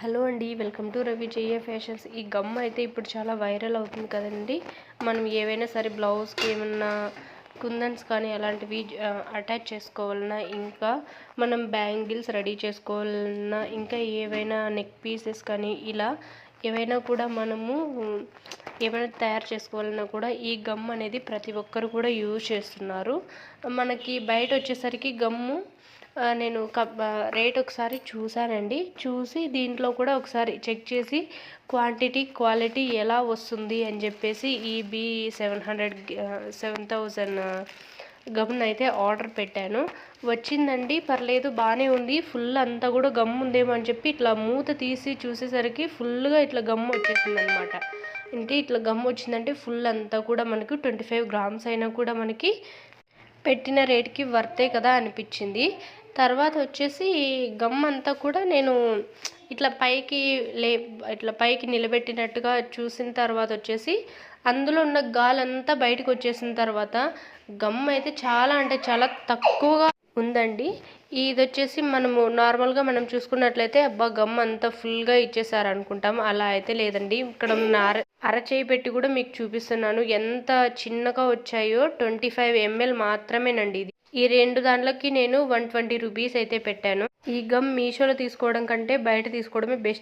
Hello అండి, welcome to Ravi JA fashions. ఈ గమ్ అయితే ఇప్పుడు చాలా వైరల్ అవుతుంది కదండి. మనం ఏవైనా సరే బ్లౌజ్కి ఏమన్నా కుందన్స్ కానీ అలాంటివి అటాచ్ చేసుకోవాలన్నా, ఇంకా మనం బ్యాంగిల్స్ రెడీ చేసుకోవాలన్నా, ఇంకా ఏవైనా నెక్ పీసెస్ కానీ ఇలా ఏవైనా కూడా మనము ఏమైనా తయారు చేసుకోవాలన్నా కూడా ఈ గమ్ అనేది ప్రతి ఒక్కరు కూడా యూజ్ చేస్తున్నారు. మనకి బయట వచ్చేసరికి గమ్ము నేను రేట్ ఒకసారి చూసానండి. చూసి దీంట్లో కూడా ఒకసారి చెక్ చేసి క్వాలిటీ ఎలా వస్తుంది అని చెప్పేసి ఈ B700 గమ్ను అయితే ఆర్డర్ పెట్టాను. వచ్చిందండి, పర్లేదు, బాగానే ఉంది. ఫుల్ అంతా కూడా గమ్ ఉందేమో అని చెప్పి ఇట్లా మూత తీసి చూసేసరికి ఫుల్గా ఇట్లా గమ్ వచ్చేసింది అనమాట. అంటే ఇట్లా గమ్ వచ్చిందంటే ఫుల్ అంతా కూడా మనకు 25 గ్రామ్స్ అయినా కూడా మనకి పెట్టిన రేట్కి వర్తే కదా అనిపించింది. తర్వాత వచ్చేసి గమ్ అంతా కూడా నేను ఇట్లా పైకి నిలబెట్టినట్టుగా చూసిన తర్వాత వచ్చేసి అందులో ఉన్న గాలంతా బయటకు వచ్చేసిన తర్వాత గమ్ అయితే చాలా అంటే చాలా తక్కువగా ఉందండి. ఇది వచ్చేసి మనము నార్మల్గా మనం చూసుకున్నట్లయితే అబ్బా గమ్ అంతా ఫుల్గా ఇచ్చేసారు అనుకుంటాం. అలా అయితే లేదండి. ఇక్కడ ఉన్న అరచేయి పెట్టి కూడా మీకు చూపిస్తున్నాను ఎంత చిన్నగా వచ్చాయో. 25 ml మాత్రమేనండి ఇది. ఈ రెండు దాంట్లోకి నేను 120 రూపీస్ అయితే పెట్టాను. ఈ గమ్ మీషోలో తీసుకోవడం కంటే బయట తీసుకోవడమే బెస్ట్.